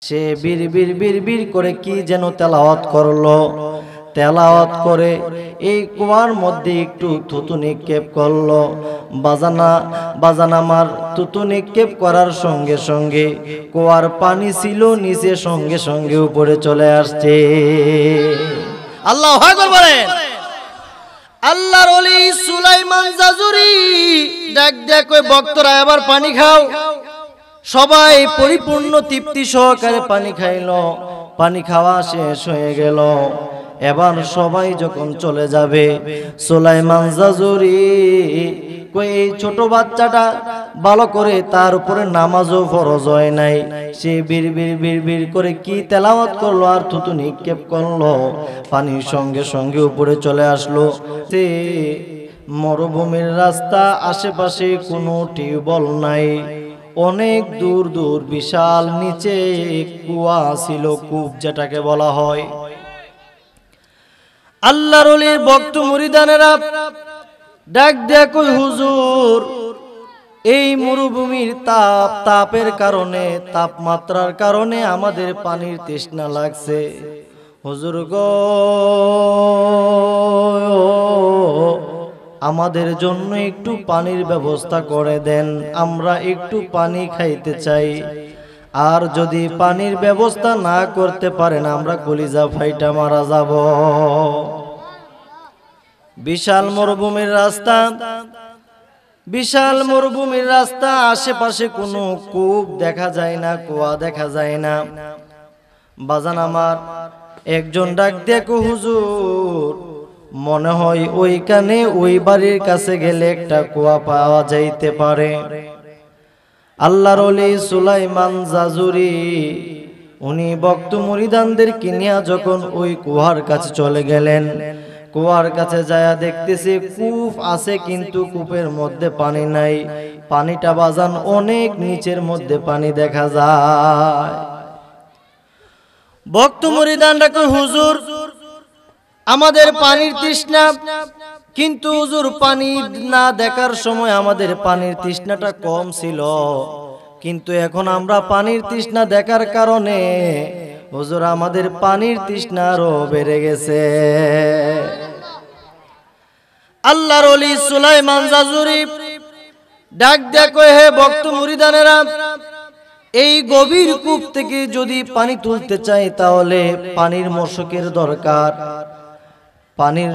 সে বিড় করে কি যেন তেলাওয়াত করলো। তেলাওয়াত করে এই কুয়ার মধ্যে একটু থুতু নিক্ষেপ করলো। বাজান আমার থুতু নিক্ষেপ করার সঙ্গে সঙ্গে কুয়ার পানি ছিল নিচে সঙ্গে সঙ্গে উপরে চলে আসছে। আল্লাহু আকবার বলেন। আল্লাহর ওলি সুলাইমান জাজুরি ডাক কই ভক্তরা এবার পানি খাও। সবাই পরিপূর্ণ তৃপ্তি সহকারে পানি খাইলো। পানি খাওয়া শেষ হয়ে গেল। এবার সবাই যখন চলে যাবে, সুলাইমান জাজুরি কই এই ছোট বাচ্চাটা ভালো করে তার উপরে নামাজও ফরজ হয় নাই, সে বিড় করে কি তেলাওয়াত করলো আর থুতু নিক্ষেপ করলো, পানির সঙ্গে সঙ্গে উপরে চলে আসলো। সে মরুভূমির রাস্তা, আশেপাশে কোনো টিউবওয়েল নাই, অনেক দূর দূর বিশাল নিচে কুয়া ছিল, কূপ যেটাকে বলা হয়। আল্লাহর ওলির ভক্ত মুরিদানেরা ডাক দেয়া কই হুজুর, এই মরুভূমির তাপের কারণে, তাপমাত্রার কারণে আমাদের পানির তৃষ্ণা লাগছে। হুজুর গো, আমাদের জন্য একটু পানির ব্যবস্থা করে দেন, আমরা একটু পানি খাইতে চাই। আর যদি পানির ব্যবস্থা না করতে পারেন আমরা কলিজা ফাইটা মারা যাব। বিশাল মরুভূমির রাস্তা, বিশাল মরুভূমির রাস্তা, আশেপাশে কোনো কূপ দেখা যায় না, কুয়া দেখা যায় না। বাজান আমার একজন ডাক দেখো হুজুর, মনে হয় ওইখানে ওই বাড়ির কাছে গেলে একটা কুয়া পাওয়া যাইতে পারে। আল্লাহর ওলি সুলাইমান জাজুরি উনি ভক্ত মুরিদানদেরকে নিয়ে যখন ওই কুয়ার কাছে চলে গেলেন, কুয়ার কাছে যায়া দেখতেছে কূপ আছে কিন্তু কূপের মধ্যে পানি নাই, পানিটা বাজান অনেক নিচের মধ্যে পানি দেখা যায়। ভক্ত মুরিদানরা কই হুজুর আমাদের পানির তৃষ্ণা, কিন্তু হুজুর পানি না দেখার সময় আমাদের পানির তৃষ্ণাটা কম ছিল, কিন্তু এখন আমরা পানির তৃষ্ণা দেখার কারণে হুজুর আমাদের পানির তৃষ্ণা আরো বেড়ে গেছে। আল্লাহর ওলি সুলাইমান জাজুরি ডাক দেখো, হে ভক্ত মুরিদানেরা, এই গভীর কূপ থেকে যদি পানি তুলতে চাই তাহলে পানির মশকের দরকার, পানির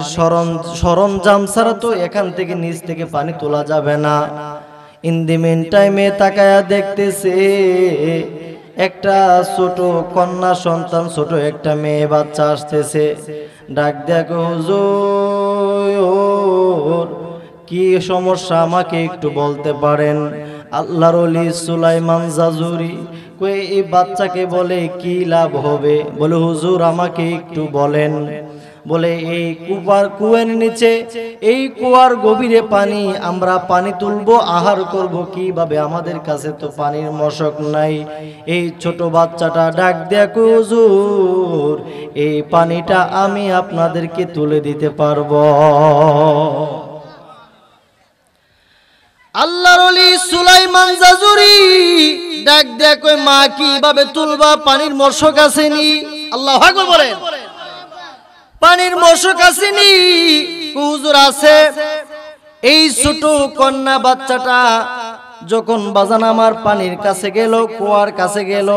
সরঞ্জাম ছাড়া তো এখান থেকে নিচ থেকে পানি তোলা যাবে না। ইন দি মেন টাইমে তাকায়া দেখতেছে একটা ছোট কন্যা সন্তান, ছোট একটা মেয়ে বাচ্চা আসতেছে। ডাক দেখো হুজুর কি সমস্যা আমাকে একটু বলতে পারেন? আল্লাহর ওলি সুলাইমান জাজুরি কই এই বাচ্চাকে বলে কি লাভ হবে? বলে হুজুর আমাকে একটু বলেন। বলে এই কুয়ার নিচে, এই কুয়ার গভীরে পানি, আমরা পানি তুলবো, আহার করব কিভাবে? আমাদের কাছে তো পানির মশক নাই। এই ছোট বাচ্চাটা ডাক দেখো হুজুর, এই পানিটা আমি আপনাদেরকে তুলে দিতে পারবো। আল্লাহর ওলি সুলাইমান জাজুরি ডাক দেখো, মা কিভাবে তুলবা? পানির মশক আসেনি। আল্লাহু আকবার বলেন। পানির মশক আসেনি? হুজুর আছে। এই ছোট কন্যা বাচ্চাটা যখন বাজান আমার পানির কাছে গেল, কুয়ার কাছে গেল,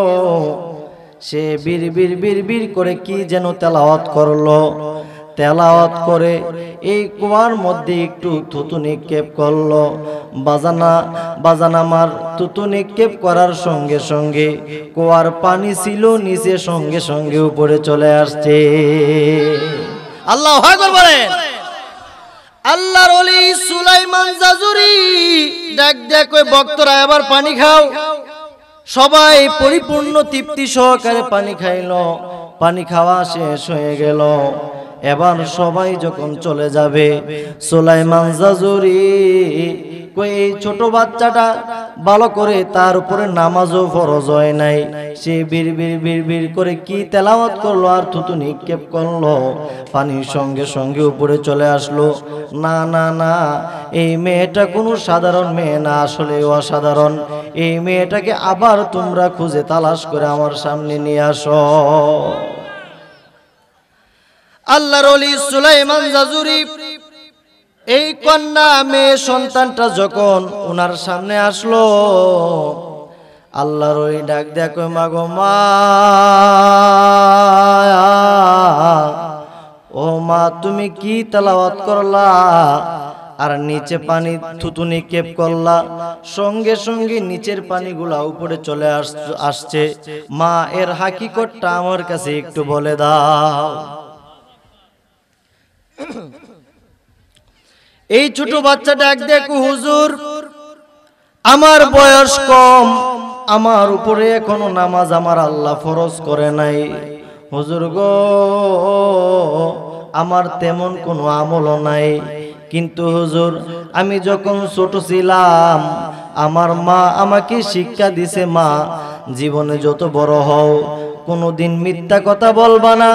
সে বিড় করে কি যেন তেলাওয়াত করলো। তেলাওয়াত করে এই কুয়ার মধ্যে একটু থুতু নিক্ষেপ করলো। বাজান আমার থুতু নিক্ষেপ করার সঙ্গে সঙ্গে কুয়ার পানি ছিল নিচে সঙ্গে সঙ্গে উপরে চলে আসছে। আল্লাহু আকবার বলেন। আল্লাহর ওলি সুলাইমান জাজুরি ডাক দেখো, ভক্তরা এবার পানি খাও। সবাই পরিপূর্ণ তৃপ্তি সহকারে পানি খাইলো। পানি খাওয়া শেষ হয়ে গেল। এবার সবাই যখন চলে যাবে, সুলাইমান জাজুরি কই এই ছোট বাচ্চাটা ভালো করে তার উপরে নামাজও ফরজ হয় নাই, সে বিড় করে কি তেলাওয়াত করলো আর থুতু নিক্ষেপ করলো, পানির সঙ্গে সঙ্গে উপরে চলে আসলো। না না না, এই মেয়েটা কোনো সাধারণ মেয়ে না, আসলে অসাধারণ। এই মেয়েটাকে আবার তোমরা খুঁজে তালাশ করে আমার সামনে নিয়ে আসো। আল্লাহর ওলি সুলাইমান জাজুরি এই কন্যা মেয়ে সন্তানটা যখন ওনার সামনে আসলো, আল্লাহর ওলি ডাক দেয়া কই মাগো মা, ও মা তুমি কি তেলাওয়াত করলা আর নিচে পানি থুতু নিক্ষেপ করলা? সঙ্গে সঙ্গে নিচের পানিগুলা উপরে চলে আসছে। মা এর হাকিকতটা আমার কাছে একটু বলে দাও। এই ছোট বাচ্চা ডাক দেখো, হুজুর আমার বয়স কম, আমার উপরে এখনো নামাজ আমার আল্লাহ ফরজ করে নাই। হুজুর গো আমার তেমন কোনো আমলও নাই, কিন্তু হুজুর আমি যখন ছোট ছিলাম আমার মা আমাকে শিক্ষা দিছে, মা জীবনে যত বড় হও কোনোদিন মিথ্যা কথা বলবা না,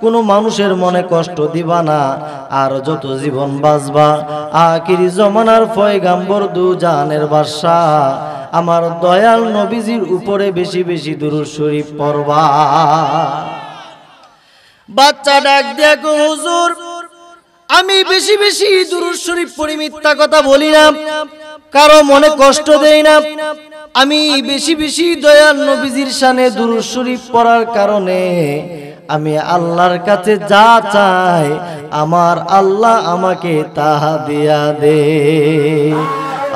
কোনো মানুষের মনে কষ্ট দিবা না, আর যত জীবন বাঁচবা আখিরি জমানার পয়গাম্বর দু জাহানের বাদশা আমার দয়াল নবীজির উপরে বেশি বেশি দুরূদ শরীফ পড়বা। বাচ্চা ডাক দেখো, হুজুর আমি বেশি বেশি দুরূদ শরীফ পড়ি, মিথ্যা কথা বলি না, কারো মনে কষ্ট দেই না। আমি বেশি বেশি দয়াল নবীজির শানে দুরূদ শরীফ পড়ার কারণে আমি আল্লাহর কাছে যা চাই আমার আল্লাহ আমাকে তাহা দিয়া দে।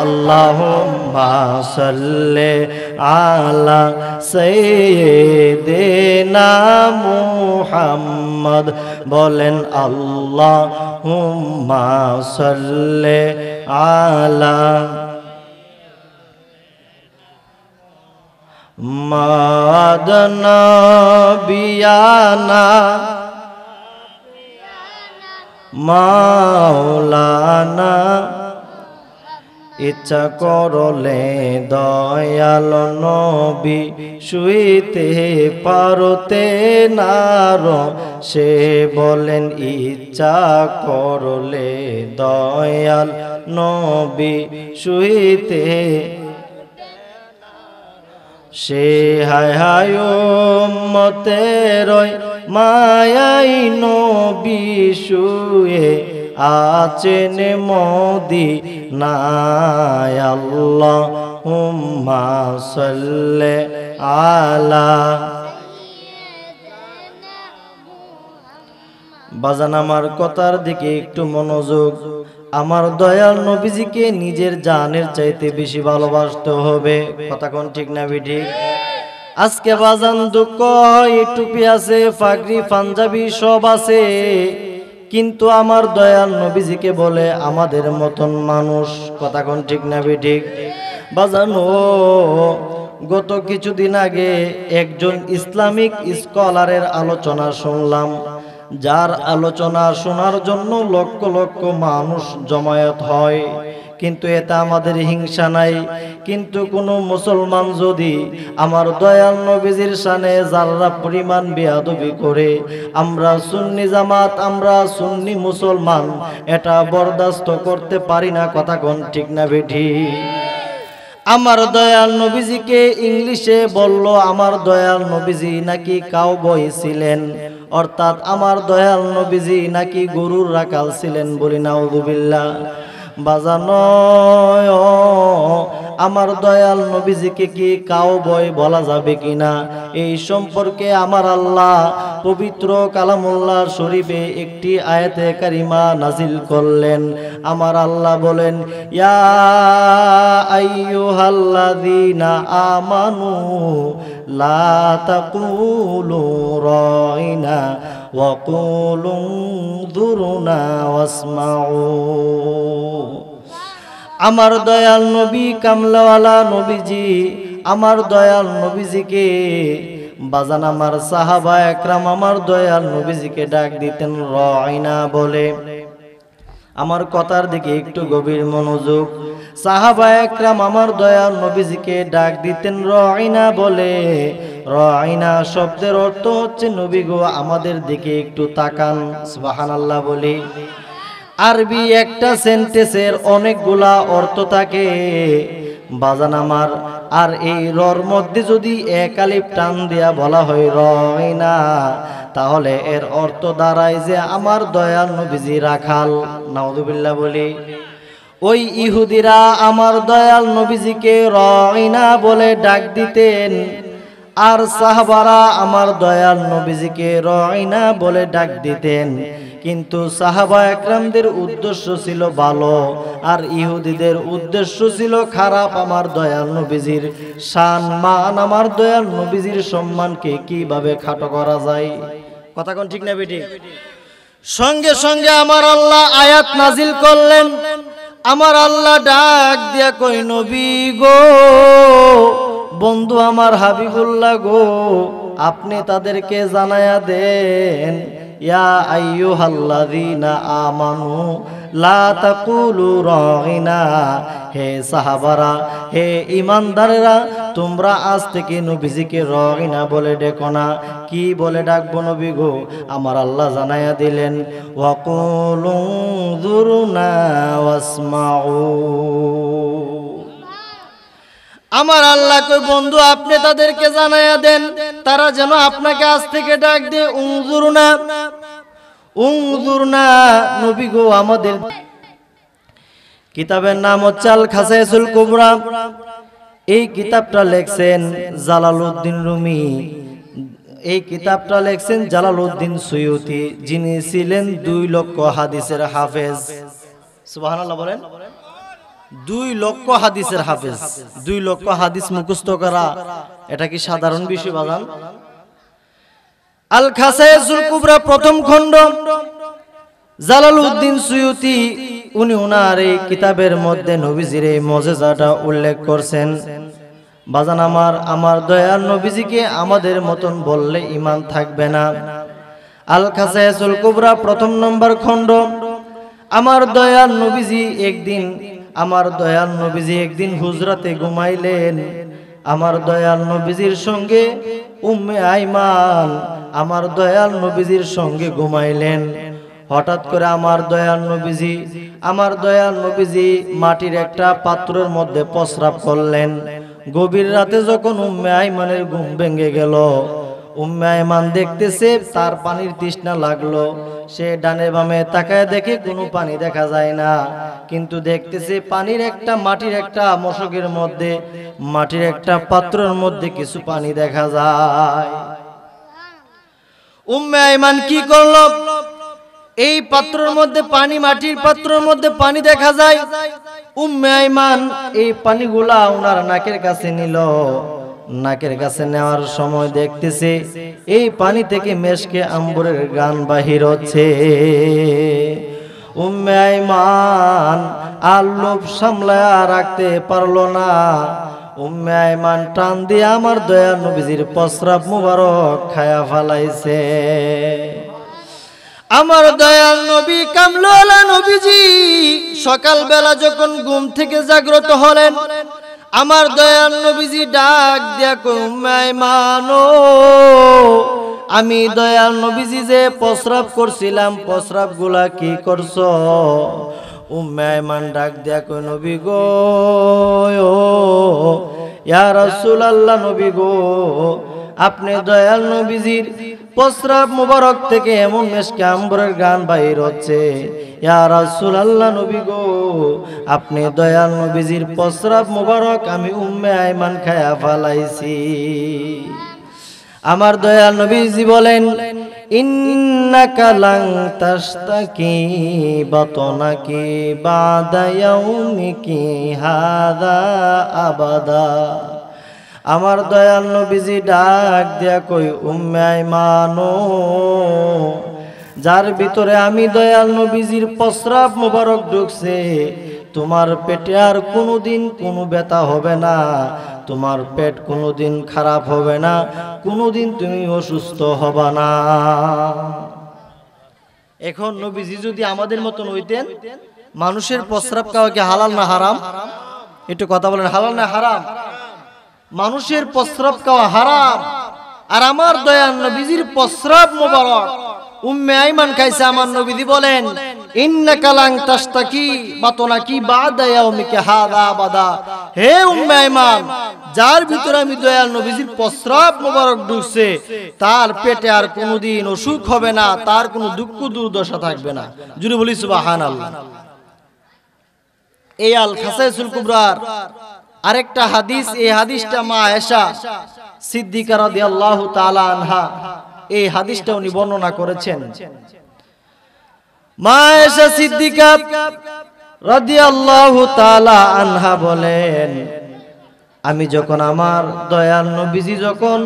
আল্লাহুম্মা সাল্লি আলা সাইয়্যিদিনা মুহাম্মদ, বলেন আল্লাহুম্মা সাল্লি আলা মাদনবিয়ানা মাওলানা। ইচ্ছা করলে দয়াল নবী শুইতে পারতে নার, সে বলেন ইচ্ছা করলে দয়াল নবী শুইতে, সে হায় হায় উম্মতের মায়াই নবী শুয়ে আছেন মদিনায়। আল্লাহুম্মা সাল্লি আলা। বাজান আমার কথার দিকে একটু মনোযোগ। আমার দয়াল নবীজিকে নিজের জানের চাইতে বেশি ভালোবাসতে হবে, কথা কোন ঠিক না ঠিক? আজকে বাজান দুঃখ হয়, টুপি আছে, পাগড়ি পাঞ্জাবি সব আছে, কিন্তু আমার দয়াল নবীজিকে বলে আমাদের মতন মানুষ, কথা কোন ঠিক না ঠিক? বাজান ও গত কিছুদিন আগে একজন ইসলামিক স্কলারের আলোচনা শুনলাম, যার আলোচনা শোনার জন্য লক্ষ লক্ষ মানুষ জমায়েত হয়, কিন্তু এতে আমাদের হিংসা নাই। কিন্তু কোন মুসলমান যদি আমার দয়াল নবীজির শানে যারা পরিমাণ বেয়াদবি করে, আমরা সুন্নি জামাত, আমরা সুন্নি মুসলমান এটা বরদাস্ত করতে পারি না, কথা কোন ঠিক না বেঠি? আমার দয়াল নবীজিকে ইংলিশে বলল আমার দয়াল নবীজি নাকি কাউবয় ছিলেন, অর্থাৎ আমার দয়াল নবীজি নাকি গরুর রাখাল ছিলেন, বলি নাউযুবিল্লাহ। বাজানো আমার দয়াল নবীজিকে কি কাউবয় বলা যাবে কিনা, এই সম্পর্কে আমার আল্লাহ পবিত্র কালামুল্লাহ শরীফে একটি আয়াতে কারিমা নাজিল করলেন। আমার আল্লাহ বলেন, ইয়া আইয়ুহাল্লাযীনা আমানু লা তাকুলু রাইনা ওয়া কুলু যুরনা ওয়াসমাউ। আমার দয়াল নবী কামলাওয়ালা নবীজি আমার দয়াল নবীজিকে বাজান আমার সাহাবা একরাম আমার দয়াল নবীজিকে ডাক দিতেন রাইনা বলে। আমার কথার দিকে একটু গভীর মনোযোগ। সাহাবা একরাম আমার দয়াল নবীজিকে ডাক দিতেন রাইনা বলে। রাইনা শব্দের অর্থ হচ্ছে নবী গো আমাদের দিকে একটু তাকান। সুবহানাল্লাহ বলি। আরবি একটা সেন্টেন্সের অনেকগুলা অর্থ থাকে বাজান আমার, আর এই রর মধ্যে যদি এক আলিফ টান দিয়া বলা হয় রাইনা, তাহলে এর অর্থ দাঁড়ায় যে আমার দয়াল নবীজি রাখাল। নাউযুবিল্লাহ বলি। ওই ইহুদিরা আমার দয়াল নবীজিকে রাইনা বলে ডাক দিতেন, আর সাহাবারা আমার দয়াল নবীজিকে রাইনা বলে ডাক দিতেন। কিন্তু সাহাবা একরামদের উদ্দেশ্য ছিল ভালো, আর ইহুদিদের উদ্দেশ্য ছিল খারাপ। আমার দয়াল নবীজির শান মান, আমার দয়াল নবীজির সম্মানকে কিভাবে খাটো করা যায়। কথা কোন ঠিক না বেটি? সঙ্গে সঙ্গে আমার আল্লাহ আয়াত নাজিল করলেন। আমার আল্লাহ ডাক দিয়া কই নবী গো, বন্ধু আমার হাবিবুল্লাহ গো, আপনি তাদেরকে জানায়া দেন ইয়া আইয়ুহাল্লাযীনা আমানু লা তাকুলু রাইনা। হে সাহাবারা, হে ঈমানদারেরা, তোমরা আজ থেকে নবীজিকে রাইনা বলে ডেকো না। কি বলে ডাকবো নবী গো? আমার আল্লাহ জানায়া দিলেন ওয়াকুলু যুরনা ওয়াসমাউ। আমার আল্লাহ কই বন্ধু আপনি তাদেরকে জানায়া দেন তারা যেন আপনাকে আজ থেকে ডাক দিয়ে উনজুরনা। উনজুরনা নবী গো আমাদের। কিতাবের নাম হচ্ছে আল খাসাইসুল কুবরা। এই কিতাবটা লেখছেন জালালউদ্দিন রুমি। এই কিতাবটা লেখছেন জালালউদ্দিন সুয়ুতি, যিনি ছিলেন 2 লক্ষ হাদিসের হাফেজ। সুবহানাল্লাহ বলেন। 2 লক্ষ হাদিসের হাফেজ। 2 লক্ষ হাদিস মুখস্থ করা এটা কি সাধারণ বিষয় বাজান? আল খাসাইসুল কুবরা প্রথম খণ্ড। জালালউদ্দিন সুয়ুতি উনি ওনার এই কিতাবের মধ্যে নবীজির এই মুজিজাটা উল্লেখ করছেন। বাজান আমার দয়াল নবীজিকে আমাদের মতন বললে ঈমান থাকবে না। আল খাসাইসুল কুবরা প্রথম নম্বর খণ্ড। আমার দয়াল নবীজি একদিন হুজরাতে ঘুমাইলেন। আমার দয়াল নবীজির সঙ্গে উম্মে আইমান আমার দয়াল নবীজির সঙ্গে ঘুমাইলেন। হঠাৎ করে আমার দয়াল নবীজি মাটির একটা পাত্রের মধ্যে প্রস্রাব করলেন। গভীর রাতে যখন উম্মে আইমানের ঘুম ভেঙে গেল, উম্মে আইমান দেখতেছে তার পানির তৃষ্ণা লাগলো। সে ডানে বামে তাকায় দেখে কোনো পানি দেখা যায় না, কিন্তু দেখতেছে মাটির একটা মশকের মধ্যে, মাটির একটা পাত্রের মধ্যে কিছু পানি দেখা যায়। উম্মে আইমান কি করলো? এই পাত্রের মধ্যে পানি, মাটির পাত্রের মধ্যে পানি দেখা যায়। উম্মে আইমান এই পানিগুলা ওনার নাকের কাছে নিল। নাকের কাছে নেওয়ার সময় দেখতেছে এই পানি থেকে মেশকে আম্বরের গান বাহির হচ্ছে। উম্মে আইমান আর লোভ সামলায়া রাখতে পারলো না। উম্মে আইমান টান দিয়ে আমার দয়াল নবীজির প্রস্রাব মুবারক খায়া ফেলাইছে। আমার দয়াল নবী কামলওয়ালা নবীজি সকালবেলা যখন ঘুম থেকে জাগ্রত হলেন, আমার দয়াল নবীজি ডাক দিয়া কই উম্মে আইমান, আমি দয়াল নবীজি যে প্রস্রাব করছিলাম প্রস্রাব গুলা কি করছো? উম্মে আইমান ডাক দিয়া কই নবী গো, ইয়া রাসূলুল্লাহ, নবী গো আপনি দয়াল নবীজির প্রস্রাব মুবারক থেকে এমন মেশকে আম্বরের গান বাইর হচ্ছে। ইয়া রাসূলুল্লাহ, নবী গো আপনি দয়াল নবীজির প্রস্রাব মুবারক আমি উম্মে আইমান খায়া ফেলাইছি। আমার দয়াল নবীজি বলেন ইন্নাকা লান তাশতাকি বাতনাকি বাদা ইয়াউমিকি হাযা আবাদা। আমার দয়াল নবীজি ডাক দিয়া কই উম্মে আইমান, যার ভিতরে আমি দয়াল নবীজির প্রস্রাব মুবারক ঢুকছে, তোমার পেটে আর কোনোদিন কোনো ব্যথা হবে না, তোমার পেট কোনোদিন খারাপ হবে না, কোনোদিন তুমি অসুস্থ হবে না। এখন নবীজি যদি আমাদের মতন হইতেন, মানুষের প্রস্রাব খাওয়া কি হালাল না হারাম? একটু কথা বলেন, হালাল না হারাম? মানুষের প্রস্রাব খাওয়া হারাম, আর আমার দয়াল নবীজির প্রস্রাব মোবারক উম্মে আইমান খাইছে। আমার নবীজি বলেন, ইন্নাকা লান তাশতাকি বাতনাকি বাদা ইয়াউমিকা হাযা আবাদা। হে উম্মে আইমান, যার ভিতরে আমি দয়াল নবীজির প্রস্রাব মোবারক ঢুকছে, তার পেটে আর কোনোদিন অসুখ হবে না, তার কোনো দুঃখ দুর্দশা থাকবে না। জুড়ে বলি সুবহানাল্লাহ। এই আল খাসাইসুল কুবরার আরেকটা হাদিস, এই হাদিসটা মা আয়েশা সিদ্দিকা রাদিয়াল্লাহু তাআলা আনহা এই হাদিসটা উনি বর্ণনা করেছেন। মা আয়েশা সিদ্দিকা রাদিয়াল্লাহু তাআলা আনহা বলেন, আমি যখন আমার দয়াল নবীজি যখন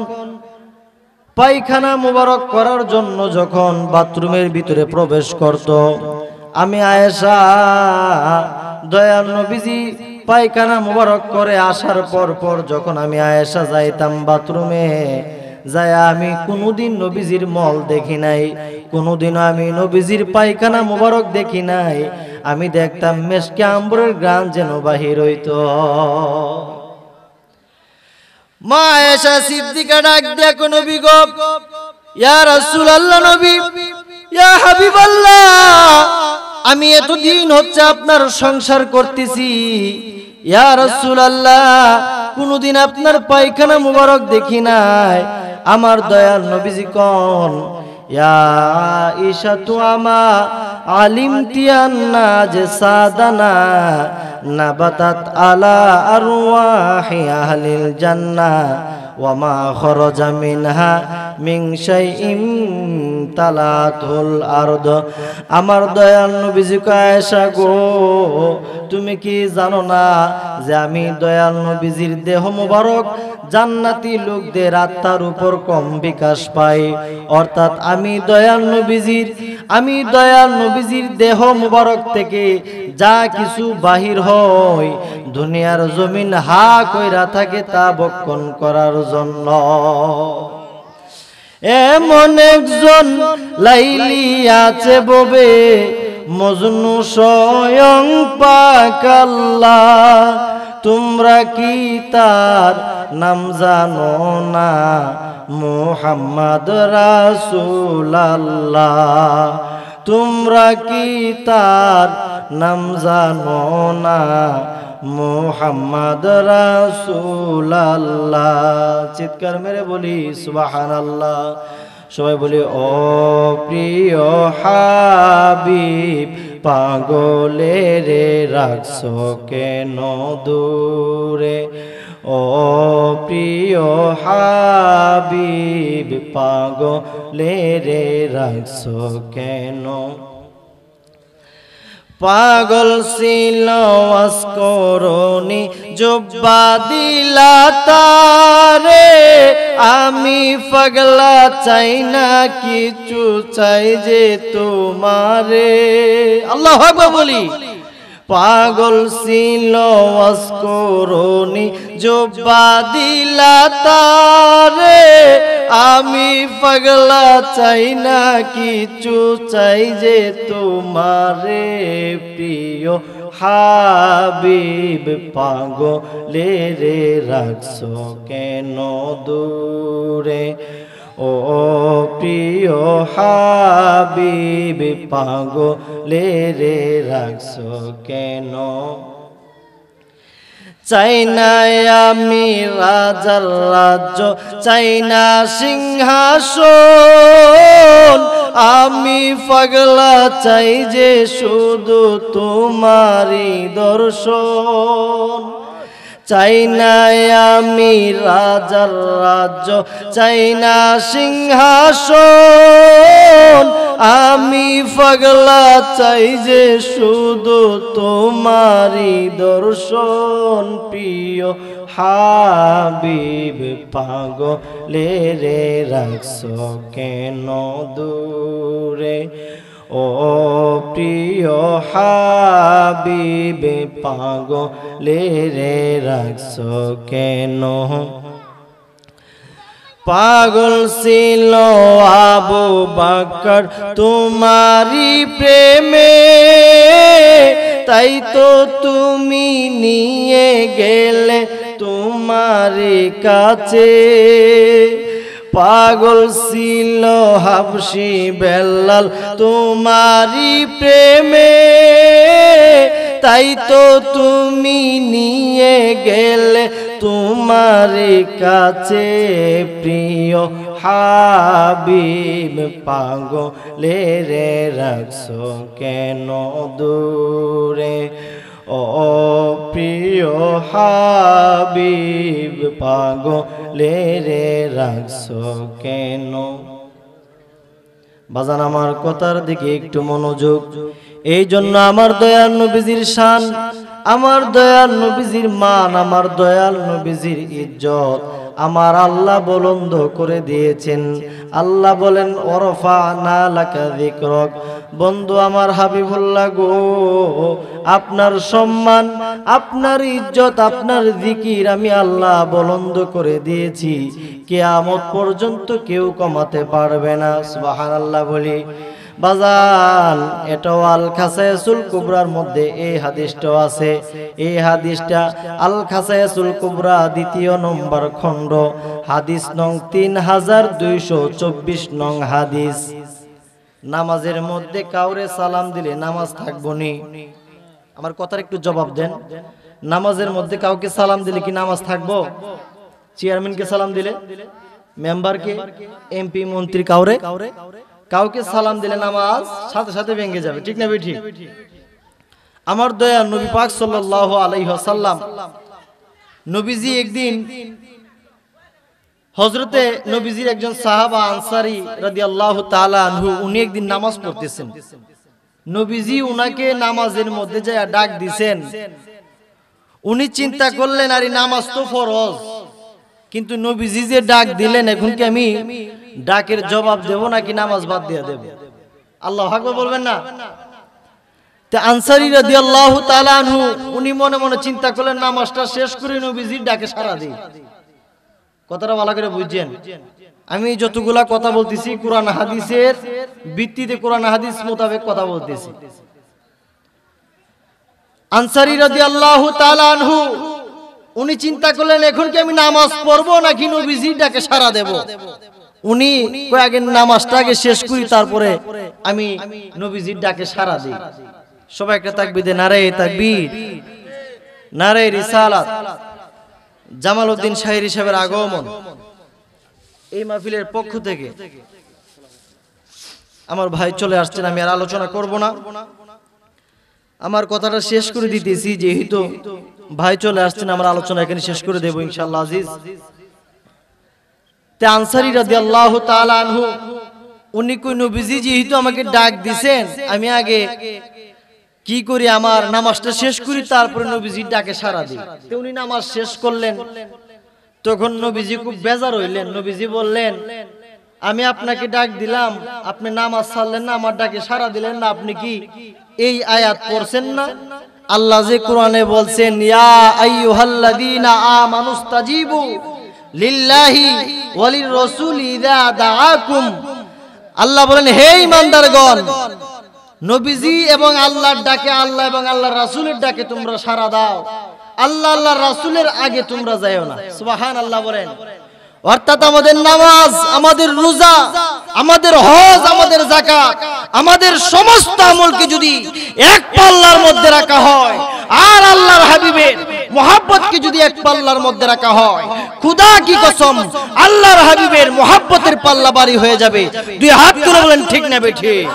পায়খানা মোবারক করার জন্য যখন বাথরুমের ভিতরে প্রবেশ করত, আমি আয়েশা দয়াল নবীজি পায়খানা মোবারক করে আসার পর যখন আমি আয়েশা যাইতাম বাথরুমে যায়, আমি কোনোদিন নবীজির মল দেখি নাই, কোনোদিন আমি নবীজির পায়খানা মোবারক দেখি নাই। আমি দেখতাম মেশকে আম্বরের গ্রান যেন বাহির হইতো। মা আয়েশা সিদ্দিকা ডাক দিয়া কো, নবী গো, ইয়া রাসূলুল্লাহ, নবী, ইয়া হাবিবাল্লাহ, আমি এতদিন হচ্ছে আপনার সংসার করতেছি, ইয়া রাসূলুল্লাহ, কোনদিন আপনার পায়খানা মুবারক দেখি নাই। আমার দয়াল নবীজি কোন, ইয়া আয়েশা তু আমা আলিমতি আন্না যে সাদানা নাবাতাত আলা আরওয়াহি আহলিল জান্নাহ ওয়া মা খরাজা মিনহা মিন শাইইন তালাতুল আরদ। আমার দয়াল নবীজি কয়, আয়েশা গো, তুমি কি জানো না যে আমি দয়াল নবীজির দেহ মোবারক জান্নাতি লোকদের আত্মার উপর কম বিকাশ পাই। অর্থাৎ আমি দয়াল নবীজির দেহ মোবারক থেকে যা কিছু বাহির হয়, দুনিয়ার জমিন হা কইরা থাকে তা বক্ষণ করার জন্য। এমন একজন লাইলি আছে ববে, মজনু স্বয়ং পাক আল্লাহ, তোমরা কি তার নাম জানো না? মুহাম্মদ রাসূলুল্লাহ। তোমরা কি তার নাম জানো না? মুহাম্মদ রাসূলুল্লাহ। চিৎকার মেরে বলি সুবহানাল্লাহ। সবাই বলি, ও প্রিয় হাবিব, পাগলে রে রাখছো কেন দূরে? ও প্রিয় হাবিব, পাগলে রে রাখছো কেন? পাগল ছিল আসকরণী জুব্বা দিলা তারে, আমি পাগলা চাই না কিছু, চাই যে তোমারে। আল্লাহু আকবার বলি। পাগল ছিল আসকরণী জুব্বা দিলা তারে, আমি পাগলা চাই না কিছু, চাই যে তোমারে। প্রিয় হাবিব, পাগলে রে রাখছো কেন দূরে? ও প্রিয় হাবিব, পাগলে রে রাখছো কেন? চাই না আমি রাজার রাজ্য, চাই না সিংহাসন, আমি পাগলা চাই যে শুধু তোমারই দর্শন। চাই না আমি রাজার রাজ্য, চাই না সিংহাসন, আমি পাগলা চাই যে শুধু তোমারই দর্শন। প্রিয় হাবিব, পাগলে রে রাখছো কেন দূরে? ও ও প্রিয় হাবিব পাগলে রে রাখছো কেন পাগল ছিল আবু বকর তোমারি প্রেমে তাই তো তুমি নিয়ে গেলে তোমারি কাছে পাগল ছিল হাবশি বেলাল তোমারি প্রেমে তাই তো তুমি নিয়ে গেলে তোমারি কাছে প্রিয় হাবিব পাগলে রে রাখছো কেন দূরে ও প্রিয় হাবিব পাগলে রে রাখছো কেন বাজান আমার কথার দিকে একটু মনোযোগ এই জন্য আমার দয়াল নবীজির শান আমার দয়াল নবীজির মান আমার দয়াল নবীজির ইজ্জত আমার আল্লাহ বুলন্দ করে দিয়েছেন আল্লাহ বলেন ওরফানা লাকা যিকরক বন্ধু আমার হাবিবুল্লাহ গো আপনার সম্মান আপনার ইজ্জত আপনার জিকির আমি আল্লাহ বুলন্দ করে দিয়েছি কিয়ামত পর্যন্ত কেউ কমাতে পারবে না সুবহানাল্লাহ বলি বাজান এটাও আল খাসায়াসুল কুবরার মধ্যে এই হাদিসটাও আছে এই হাদিসটা আল খাসায়াসুল কুবরা দ্বিতীয় নম্বর খণ্ড হাদিস নং 3224 নং হাদিস নামাজের মধ্যে কাউরে সালাম দিলে নামাজ থাকবো নি আমার কথার একটু জবাব দেন নামাজের মধ্যে কাউকে সালাম দিলে কি নামাজ থাকবো চেয়ারম্যানকে সালাম দিলে মেম্বারকে এমপি মন্ত্রী কাউরে কাউকে সালাম দিলে নামাজ সাথে সাথে ভেঙে যাবে ঠিক না বেঠিক আমার দয়াল নবী পাক সাল্লাল্লাহু আলাইহি ওয়াসাল্লাম নবীজি একদিন হযরতে নবীজির একজন সাহাবা আনসারী রাদিয়াল্লাহু তাআলা আনহু উনি একদিন নামাজ পড়তেছেন নবীজি উনাকে নামাজের মধ্যে যায় ডাক দিবেন উনি চিন্তা করলেন আরে নামাজ তো ফরজ কিন্তু নবীজি যে ডাক দিলেন এখন কি আমি ডাকের জবাব দেব নাকি নামাজ বাদ দিয়ে দেব আল্লাহু আকবার বলবেন না তে আনসারী রাদিয়াল্লাহু তাআলা আনহু উনি মনে মনে চিন্তা করলেন নামাজটা শেষ করে নবীজির ডাকে সাড়া দেই কথাটা ভালো করে বুঝছেন আমি যতগুলা কথা বলতেছি কুরআন হাদিসের ভিত্তিতে কুরআন হাদিস মোতাবেক কথা বলতেছি আনসারী রাদিয়াল্লাহু তাআলা আনহু উনি চিন্তা করলেন এখন কি আমি নামাজ পড়বো নাকি নবীজির ডাকে সাড়া দেব উনি আগে নামাজটা আগে শেষ করি তারপরে আমি নবীজির ডাকে সাড়া দিই সবাই একটা তাকবীর দেন নারে তাকবীর নারে রিসালাত জামালউদ্দিন শাহরি সাহেবের আগমন এই মাহফিলের পক্ষ থেকে আমার ভাই চলে আসছেন আমি আর আলোচনা করব না আমার কথাটা শেষ করে দিতেছি যেহেতু ভাই চলে আসছেন আমার আলোচনা এখানে শেষ করে দেব ইনশাআল্লাহ আজিজ তে আনসারী রাদিয়াল্লাহু তাআলা আনহু উনি কই নবীজি যেহেতু আমাকে ডাক দিবেন আমি আগে কি করি আমার নামাজটা শেষ করি তারপরে নবীজির ডাকে সাড়া দিই তে উনি নামাজ শেষ করলেন তখন নবীজি খুব বেজার হইলেন নবীজি বললেন আমি আপনাকে ডাক দিলাম আপনি নামাজ ছাড়লেন না আমার ডাকে সাড়া দিলেন না আপনি কি এই আয়াত পড়ছেন না আল্লাহ যে কোরআনে বলছেন ইয়া আইয়ুহাল্লাযীনা আমানুস্তাজিবু লিল্লাহি ওয়ালির রাসূলি ইযা দাআকুম আল্লাহ বলেন হে ঈমানদারগণ নবীজি এবং আল্লাহর ডাকে আল্লাহ এবং আল্লাহর রাসূলের ডাকে তোমরা সাড়া দাও আল্লাহ আল্লাহর রাসূলের আগে তোমরা যাও না সুবহানাল্লাহ বলেন অর্থাৎ আমাদের নামাজ আমাদের রোজা আমাদের হজ আমাদের যাকাত আমাদের সমস্ত আমলকে যদি এক পাল্লার মধ্যে রাখা হয় আর আল্লাহর হাবিবের মুহাব্বতকে যদি এক পাল্লার মধ্যে রাখা হয় খোদা কি কসম আল্লাহর হাবিবের মুহাব্বতের পাল্লা ভারী হয়ে যাবে দুই হাত তুলে বলেন ঠিক না বেঠিক